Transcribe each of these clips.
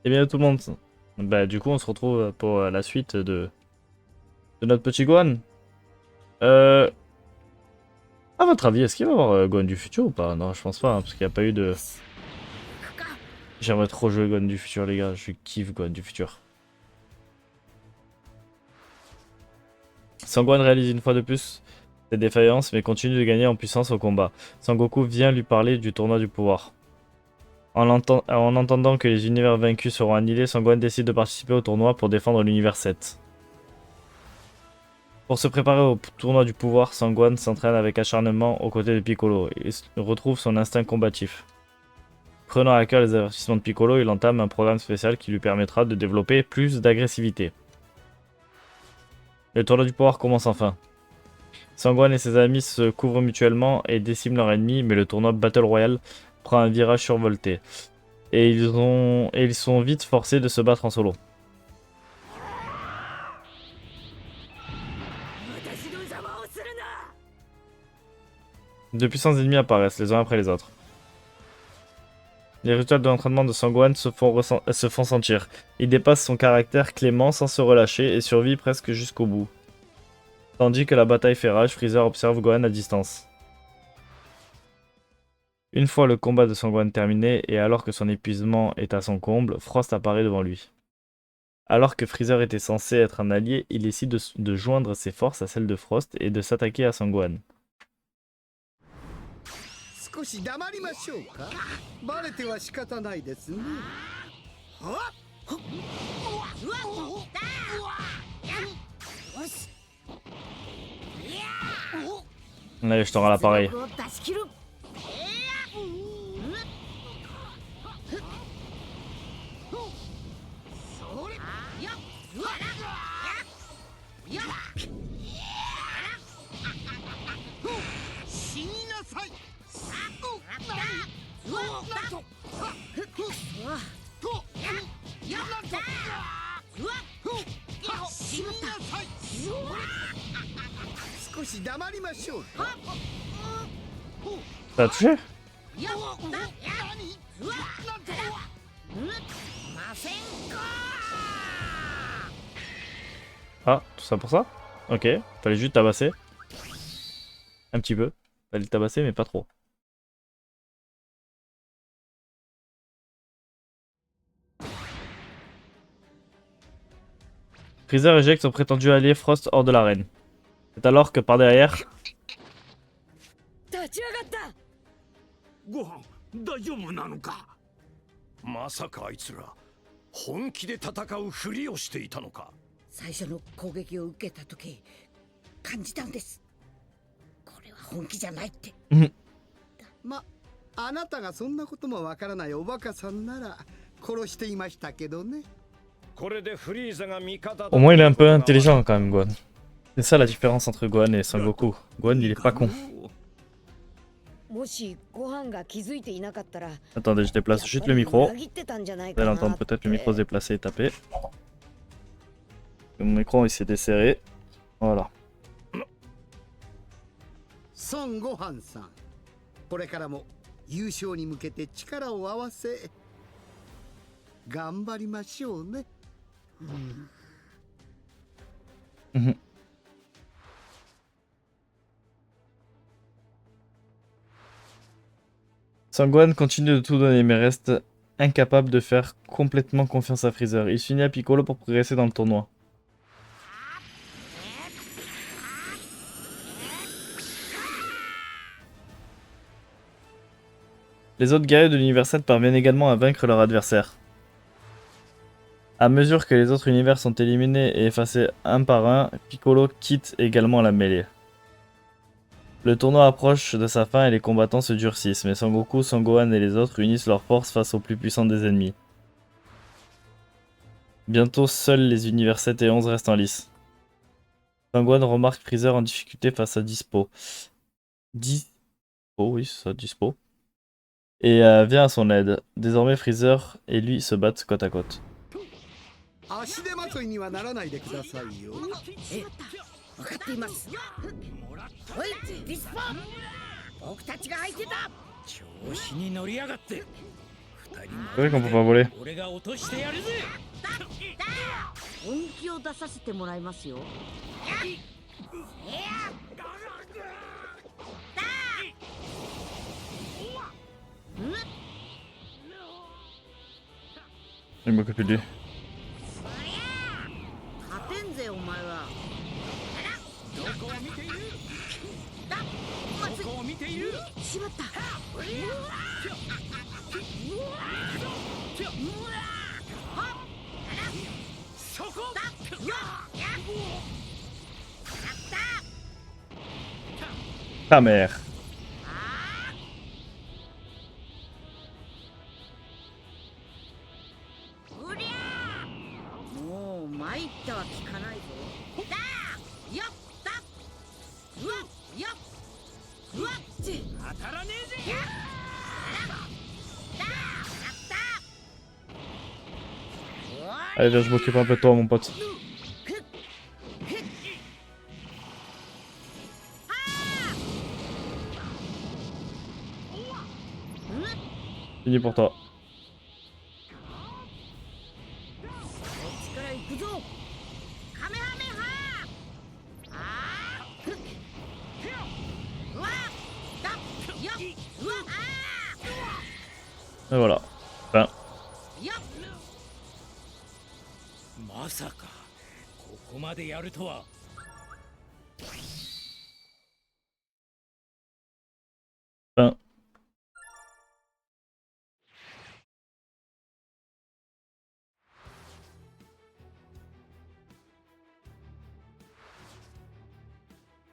Et bien tout le monde. Bah du coup on se retrouve pour la suite de notre petit Gohan. Euh... À votre avis, est-ce qu'il va y avoir Gohan du futur ou pas? Non, je pense pas, hein, parce qu'il n'y a pas eu de... J'aimerais trop jouer Gohan du futur les gars, je kiffe Gohan du futur. Sangohan réalise une fois de plus ses défaillances mais continue de gagner en puissance au combat. Sangoku vient lui parler du tournoi du pouvoir. En entendant que les univers vaincus seront annihilés, Sangohan décide de participer au tournoi pour défendre l'univers 7. Pour se préparer au tournoi du pouvoir, Sangohan s'entraîne avec acharnement aux côtés de Piccolo et retrouve son instinct combatif. Prenant à cœur les avertissements de Piccolo, il entame un programme spécial qui lui permettra de développer plus d'agressivité. Le tournoi du pouvoir commence enfin. Sangohan et ses amis se couvrent mutuellement et déciment leurs ennemis, mais le tournoi Battle Royale prend un virage survolté. Et ils sont vite forcés de se battre en solo. De puissants ennemis apparaissent les uns après les autres. Les rituels de l'entraînement de Sangohan se font sentir. Il dépasse son caractère clément sans se relâcher et survit presque jusqu'au bout. Tandis que la bataille fait rage, Freezer observe Gohan à distance. Une fois le combat de Sangohan terminé et alors que son épuisement est à son comble, Frost apparaît devant lui. Alors que Freezer était censé être un allié, il décide de joindre ses forces à celles de Frost et de s'attaquer à Sangohan. Allez, je te rends l'appareil. Ça a touché? Ah, tout ça pour ça? Ok, fallait juste tabasser. Un petit peu. Fallait le tabasser, mais pas trop. Freezer éjecte son prétendu allié Frost hors de l'arène. C'est alors que par derrière... Gohan, 大丈夫なのか? まさかあいつら本気で戦うふりをしていたのか? 最初の攻撃を受けた時感じたんです。これは本気じゃないって。あなたがそんなこともわからないおバカさんなら殺していましたけどね。 Au moins il est un peu intelligent quand même Gohan. C'est ça la différence entre Gohan et Sangoku. Gohan il est pas con. Attendez, je déplace juste le micro. Vous allez entendre peut-être le micro se déplacer et taper. Mon micro il s'est desserré. Voilà. Son Gohan さん、これからも優勝に向けて力を合わせ頑張りましょうね。Sangohan continue de tout donner mais reste incapable de faire complètement confiance à Freezer. Il s'unit à Piccolo pour progresser dans le tournoi. Les autres guerriers de l'univers 7 parviennent également à vaincre leur adversaire. À mesure que les autres univers sont éliminés et effacés un par un, Piccolo quitte également la mêlée. Le tournoi approche de sa fin et les combattants se durcissent, mais Sangoku, Sangohan et les autres unissent leurs forces face aux plus puissants des ennemis. Bientôt, seuls les univers 7 et 11 restent en lice. Sangohan remarque Freezer en difficulté face à Dispo. Oui, c'est ça, Dispo. Et vient à son aide. Désormais, Freezer et lui se battent côte à côte. C'est vrai qu'on peut pas voler. 俺が落としてやるぜ。本気を出させてもらいますよ。Il m'occupe de lui. 勝てんぜお前は。どこを見ている？まずいどこを見ている？しまった。そこ。Ta mère. もう参ったは聞かないぞ。だよっだうわっよっうわっち当たらねえぜ。 Allez, viens, je m'occupe un peu de toi, mon pote. Fini pour toi. 力いくぞ。カメハメハ。あー。うわだよっうわあ Et voilà. Fin. よっ。まさかここまでやるとは。 Fin.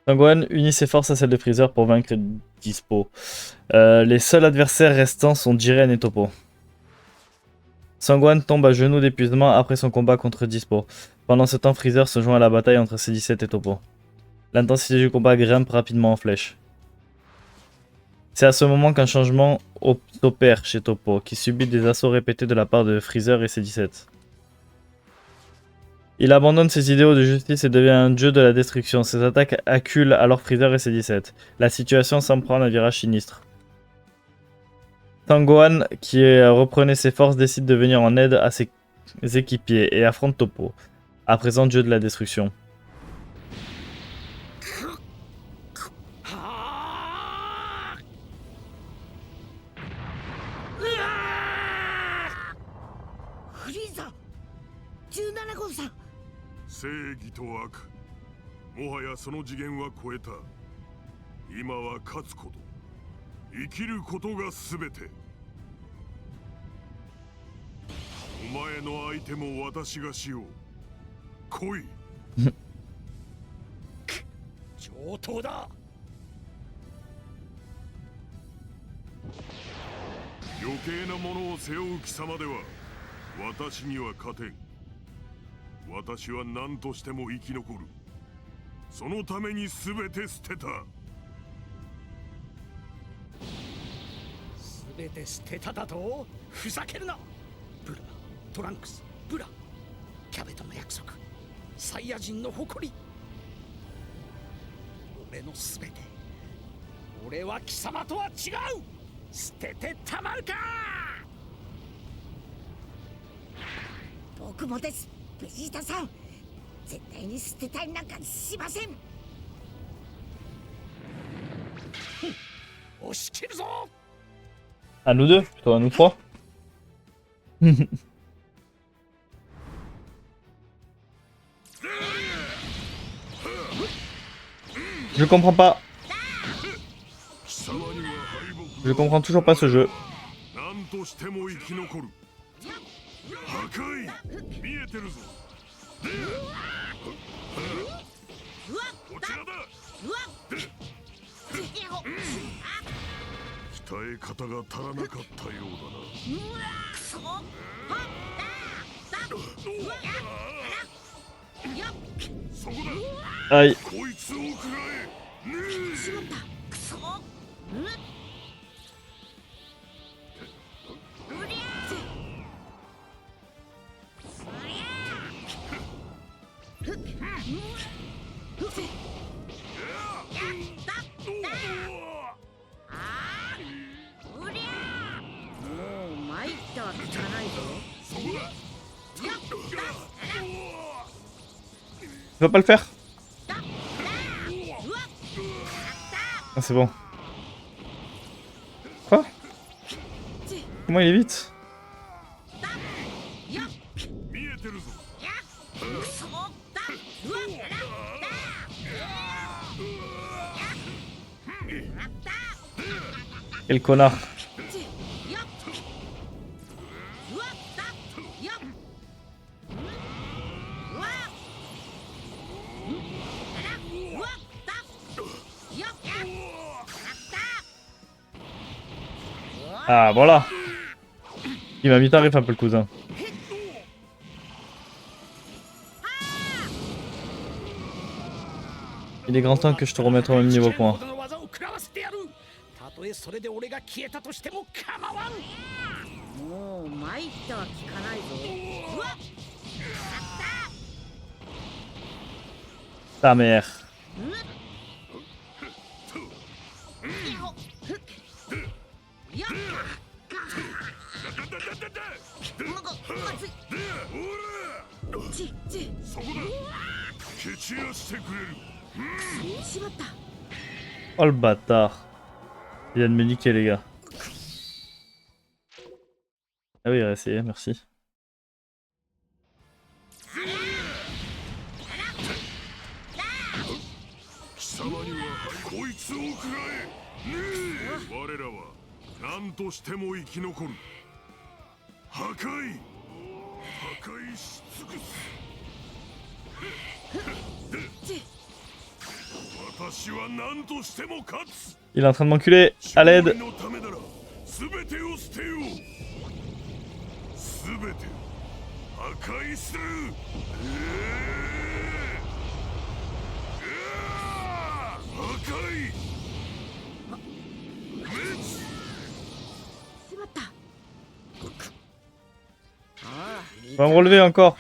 Sangwan unit ses forces à celles de Freezer pour vaincre Dispo. Les seuls adversaires restants sont Jiren et Toppo. Sangwan tombe à genoux d'épuisement après son combat contre Dispo. Pendant ce temps, Freezer se joint à la bataille entre C-17 et Toppo. L'intensité du combat grimpe rapidement en flèche. C'est à ce moment qu'un changement s'opère chez Toppo, qui subit des assauts répétés de la part de Freezer et C-17. Il abandonne ses idéaux de justice et devient un dieu de la destruction. Ses attaques acculent alors Freezer et C-17. La situation semble prendre un virage sinistre. Sangwan, qui reprenait ses forces, décide de venir en aide à ses équipiers et affronte Toppo, à présent dieu de la destruction. ?17 号さん。正義と悪、もはやその次元は超えた。今は勝つこと、生きることが全て。お前の相手も私がしよう。来い。上等だ。余計なものを背負う貴様では私には勝てん。私は何としても生き残る。そのために全て捨てた。全て捨てただと？ふざけるな。ブラ、トランクス、ブラ、キャベトの約束、サイヤ人の誇り。俺の全て。俺は貴様とは違う。捨ててたまるか。僕もです、ベジータさん。絶対に捨てたりなんかしません。押し切るぞ。 À nous deux, plutôt à nous trois. Je comprends pas. Je comprends toujours pas ce jeu. 何としても生き残る。破壊見えてるぞ。こちらだ。鍛え方が足らなかったようだな。くそ。そこだ。 Aïe. こいつを食らえ。しまった。くそ。もう参った Il va pas le faire. Ah, c'est bon. Quoi? Comment il est vite? 見えてるぞ。 Quel connard. Ah voilà. Il m'a mis tarif un peu le cousin. Il est grand temps que je te remette au même niveau que moi. たとえそれで俺が消えたとしても構わん。もう参ったは聞かないぞ。うわっ Ta mère. やっなんかまずいそこだ。蹴散らしてくれる。しまった。 Oh le bâtard. Il vient de me niquer les gars. Ah oui, il a essayé, merci. 貴様にはこいつを食らえ。我らは何としても生き残る。破壊し尽くす。私は何としても勝つ。 Il est en train de m'enculer. À l'aide. のためなら全てを捨てよう。全て破壊する。破壊。滅。しまった。ああ、 On va me relever encore.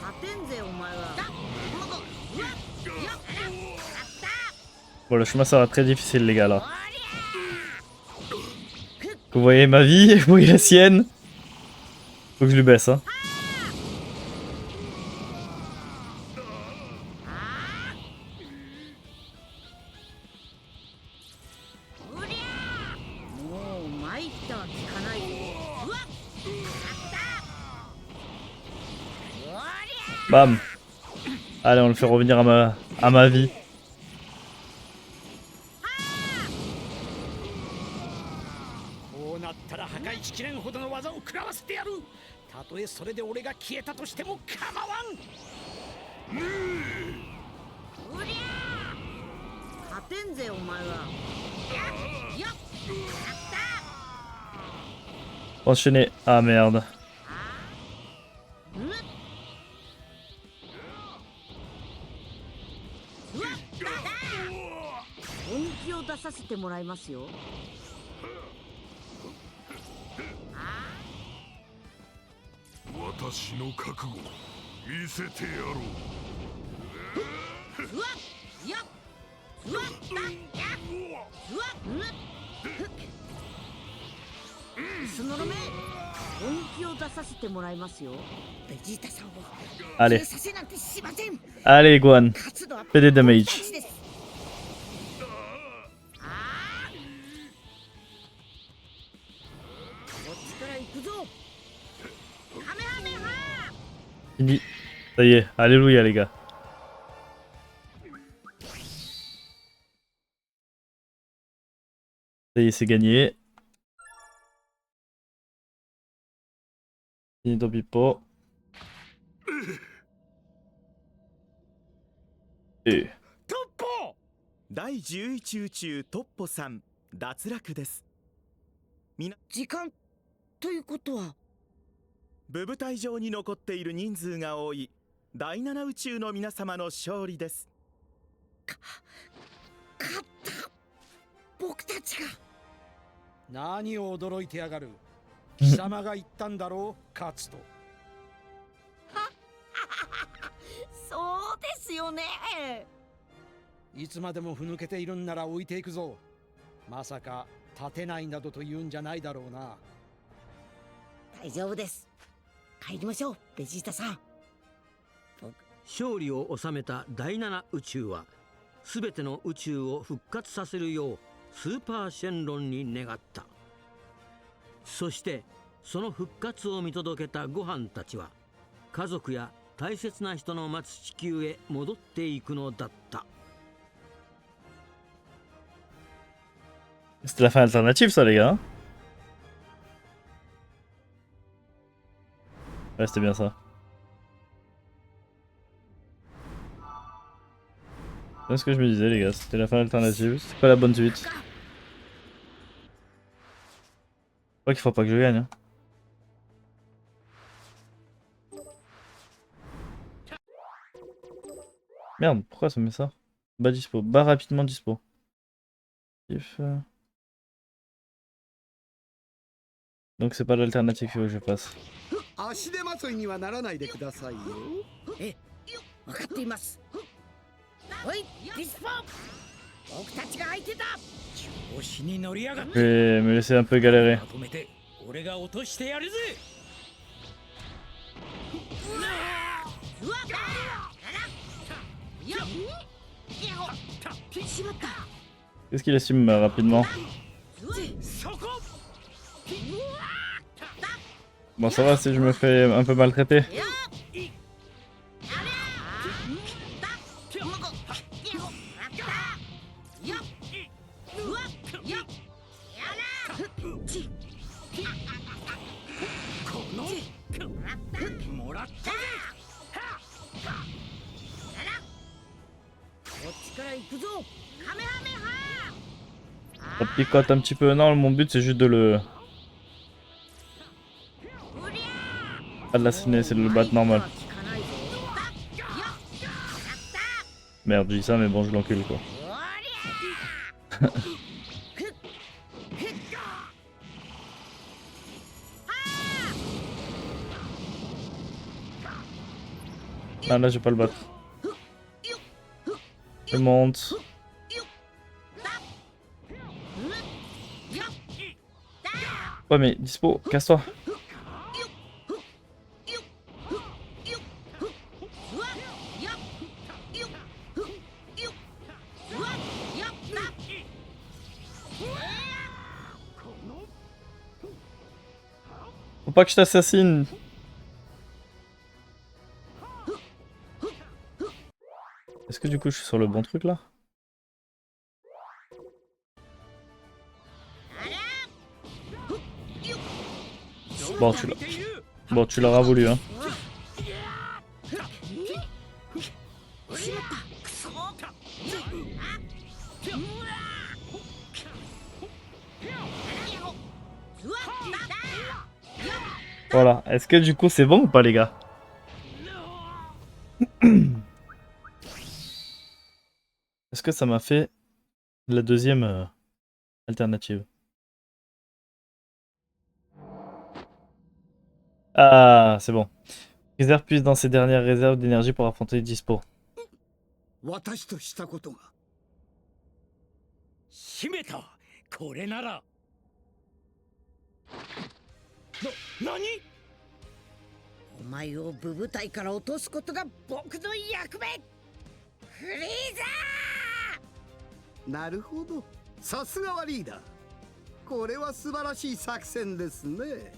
勝てんぜお前は。 Bon, le chemin sera très difficile les gars là. Vous voyez ma vie, vous voyez la sienne. Faut que je lui baisse hein. もう参ったは聞かないぞ。うわっ Bam. Allez, on le fait revenir à ma vie. こうなったら破壊しきれんほどの技を食らわせてやる。たとえそれで俺が消えたとしても構わん。うりゃー勝てんぜお前は。やっ Enchaîner. Ah merde. 本気を出させてもらいますよ。私の覚悟見せてやろう。うわっやっうわっだやっうわっそのめ本気を出させてもらいますよ。ベジータさんを Allez. させなんてしません。 Allez, Guan. 勝つのは Fais des 僕 damage. たちです。こっちから行くぞ。カメハメハ Fini. Ça y est. Alléluia les gars. Ça y est, c'est gagné. Finito Pippo. Et トッポ第11宇宙トッポさん脱落です。時間ということは部部隊上に残っている人数が多い第7宇宙の皆様の勝利です。勝った僕たちが。何を驚いてやがる。貴様が言ったんだろう、勝つと。そうですよね。いつまでもふぬけているんなら置いていくぞ。まさか立てないなどと言うんじゃないだろうな。大丈夫です。帰りましょう、ベジータさん。勝利を収めた第7宇宙は全ての宇宙を復活させるようスーパーシェンロンに願った。そしてその復活を見届けたご飯たちは家族や大切な人の待つ地球へ戻っていくのだった。 C'était la fin alternative ça les gars. Ouais c'était bien ça. C'est ce que je me disais les gars, c'était la fin alternative, c'est pas la bonne suite. Je crois qu'il faut pas que je gagne. Hein. Merde, pourquoi ça me met ça? Bas dispo, bas rapidement dispo. Donc c'est pas l'alternative que je fasse. 足手まといにはならないでくださいよ。分かっています。おい、ディスポー、僕たちが相手だ。調子に乗りやがっ Je vais me laisser un peu galérer. まとめて俺が落としてやるぜ。うわっ、しまった。 Qu'est-ce qu'il estime rapidement? そこ。 Bon ça va si je me fais un peu maltraiter. Ça picote un petit peu. Non, mon but c'est juste de le... Pas de l'assassiner, c'est de le battre normal. Merde, je dis ça, mais bon, je l'encule quoi. Ah là, je vais pas le battre. Je monte. Ouais, mais dispo, casse-toi. Faut pas que je t'assassine. Est-ce que du coup je suis sur le bon truc là? Bon, tu l'auras voulu hein. Voilà, est-ce que du coup c'est bon ou pas les gars? Est-ce que ça m'a fait la deuxième alternative? Ah, c'est bon. Réserve puise dans ses dernières réserves d'énergie pour affronter Dispo. 私としたことが。閉めた。これなら。何？お前を部部隊から落とすことが僕の役目。フリーザー。なるほど、さすがはリーダー。これは素晴らしい作戦ですね。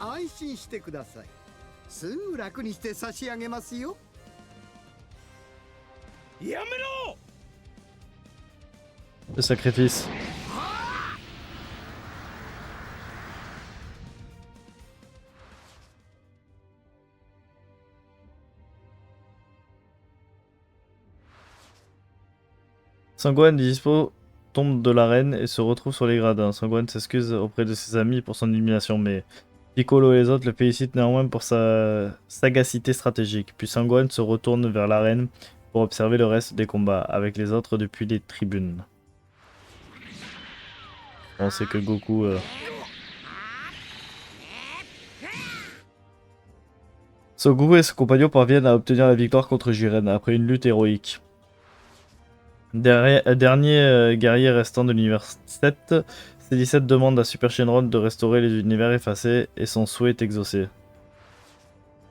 安心してください。すぐ楽にして差し上げますよ。やめろ。 Le sacrifice. Sangwan et Dispo tombent de l'arène et se retrouvent sur les gradins. Sangwan s'excuse auprès de ses amis pour son élimination, mais Piccolo et les autres le félicitent néanmoins pour sa sagacité stratégique. Puis Sangwan se retourne vers l'arène pour observer le reste des combats avec les autres depuis les tribunes. On sait que Goku... So, Goku et ses compagnons parviennent à obtenir la victoire contre Jiren après une lutte héroïque. Dernier guerrier restant de l'univers 7, C17 demande à Super Shenron de restaurer les univers effacés et son souhait est exaucé.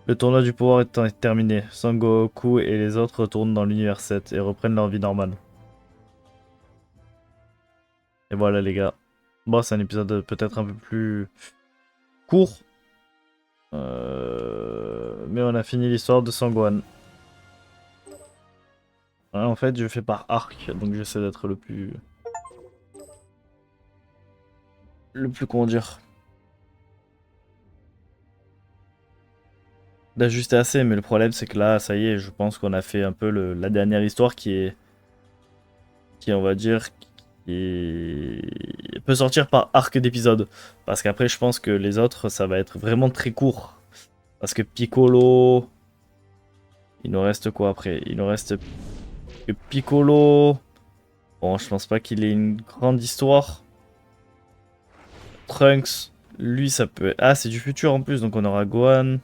Le tournoi du pouvoir étant terminé, Son Goku et les autres retournent dans l'univers 7 et reprennent leur vie normale. Et voilà les gars. Bon, c'est un épisode peut-être un peu plus court. Mais on a fini l'histoire de Sangwan. Ouais, en fait, je fais par arc, donc j'essaie d'être le plus... comment dire, d'ajuster assez, mais le problème c'est que là ça y est, je pense qu'on a fait un peu la dernière histoire qui on va dire qui peut sortir par arc d'épisode, parce qu'après je pense que les autres ça va être vraiment très court, parce que Piccolo, il nous reste quoi après? Il nous reste que Piccolo. Bon, je pense pas qu'il ait une grande histoire. Trunks, lui ça peut... Ah, c'est du futur en plus, donc on aura Gohan.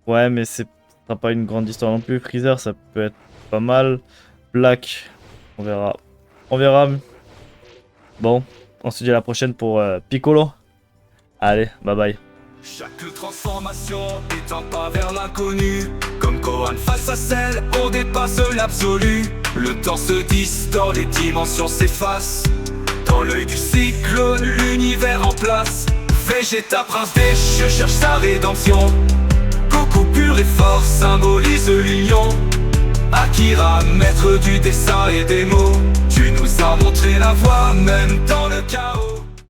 Ouais, mais ce sera pas une grande histoire non plus. Freezer, ça peut être pas mal. Black, on verra. On verra. Bon, on se dit à la prochaine pour Piccolo. Allez, bye bye. Chaque transformation est un pas vers l'inconnu. Comme Gohan face à Cell, on dépasse l'absolu. Le temps se distord, les dimensions s'effacent. Dans l'œil du cyclone, l'univers en place. Vegeta, prince des cieux, cherche sa rédemption. Goku pur et fort symbolise l'union. Akira, maître du dessin et des mots. Tu nous as montré la voie, même dans le chaos.